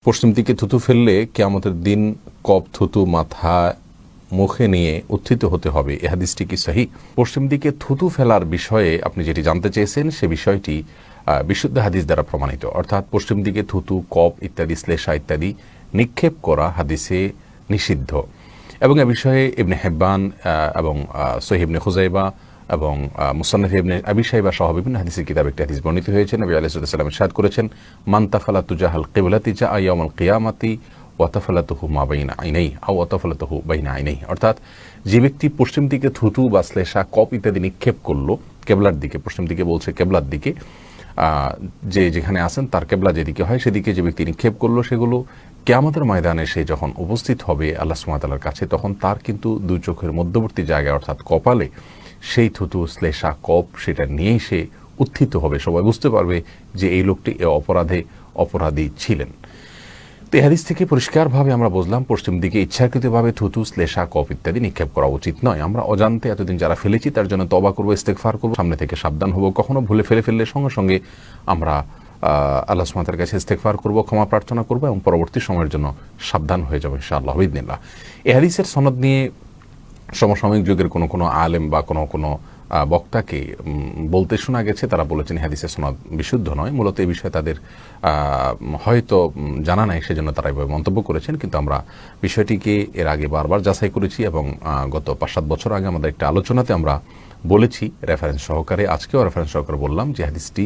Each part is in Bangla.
পশ্চিম দিকে থুতু ফেললে কিয়ামতের দিন কপ থুতু মাথা মুখে নিয়ে উত্থিত হতে হবে, এ হাদিসটি কি সহিহ? পশ্চিম দিকে থুতু ফেলার বিষয়ে আপনি যেটি জানতে চেয়েছেন সে বিষয়টি বিশুদ্ধ হাদিস দ্বারা প্রমাণিত। অর্থাৎ পশ্চিম দিকে থুতু, কপ ইত্যাদি, শ্লেষা ইত্যাদি নিক্ষেপ করা হাদিসে নিষিদ্ধ। এবং এ বিষয়ে ইবনে হিব্বান এবং সহিহ ইবনে খুজাইবা এবং মুসান্নাফ ইবনে আবি শাইবা সহ বিভিন্ন হাদিসের কিতাবে একটি হাদিস বর্ণিত হয়েছে। নবী আলাইহিস সালাম ইরশাদ করেছেন, মান তাফালাতু জাহাল কিবলাতি জা ইয়াউমাল কিয়ামাতি ওয়া তাফালাতুহু মা বাইনা আইনাইহি আও ওয়া তাফালাতুহু বাইনা আইনাইহি। অর্থাৎ যে ব্যক্তি পশ্চিম দিকে থুতু বা শ্লেষা, কপ ইত্যাদি নিক্ষেপ করলো কেবলার দিকে, পশ্চিম দিকে বলছে কেবলার দিকে, যে যেখানে আছেন তার কেবলা যেদিকে হয় সেদিকে যে ব্যক্তি নিক্ষেপ করলো, সেগুলো কিয়ামতের ময়দানে সে যখন উপস্থিত হবে আল্লাহ সুবহানাহু ওয়া তাআলার কাছে, তখন তার কিন্তু দুই চোখের মধ্যবর্তী জায়গায় অর্থাৎ কপালে সেই থুতু, শ্লেষা, কপ সেটা নিয়েই সে উত্থিত হবে। সবাই বুঝতে পারবে যে এই লোকটি এ অপরাধে অপরাধী ছিলেন। তো এই হাদিস থেকে পরিষ্কারভাবে আমরা বুঝলাম পশ্চিম দিকে ইচ্ছাকৃতভাবে থুতু, শ্লেষা, কপ ইত্যাদি নিক্ষেপ করা উচিত নয়। আমরা অজান্তে এতদিন যারা ফেলেছি তার জন্য তওবা করবো, ইস্তেগফার করবো, সামনে থেকে সাবধান হবো। কখনো ভুলে ফেললে সঙ্গে সঙ্গে আমরা আল্লাহ সুবহানাহু ওয়া তাআলার কাছে ইস্তেগফার করবো, ক্ষমা প্রার্থনা করবো এবং পরবর্তী সময়ের জন্য সাবধান হয়ে যাবো ইনশাআল্লাহ বিইذনিল্লাহ। এই হাদিসের সনদ নিয়ে সমসাময়িক যুগের কোনো আলেম বা কোনো বক্তাকে বলতে শোনা গেছে, তারা বলেছেন হাদিসের সনদ বিশুদ্ধ নয়। মূলত এই বিষয়ে তাদের হয়তো জানা নাই, সেজন্য তারা এভাবে মন্তব্য করেছেন। কিন্তু আমরা বিষয়টিকে এর আগে বারবার যাচাই করেছি এবং গত 5-7 বছর আগে আমাদের একটা আলোচনাতে আমরা বলেছি রেফারেন্স সহকারে, আজকেও রেফারেন্স সহকারে বললাম যে হাদিসটি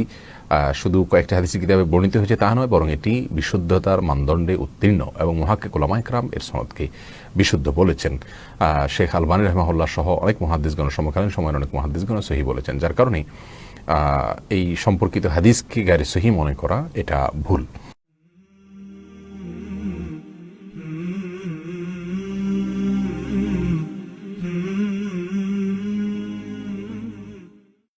শুধু কয়েকটা হাদিসের কিতাবে বর্ণিত হয়েছে তা নয়, বরং এটি বিশুদ্ধতার মানদণ্ডে উত্তীর্ণ এবং মুহাক্কিক উলামায়ে কেরাম এর সনদকে বিশুদ্ধ বলেছেন। শেখ আলবানী রাহিমাহুল্লাহ সহ অনেক মুহাদ্দিসগণ, সমকালীন সময়ের অনেক মুহাদ্দিসগণ সহিহ বলেছেন। যার কারণে এই সম্পর্কিত হাদিসকে গায়রে সহিহ মনে করা এটা ভুল।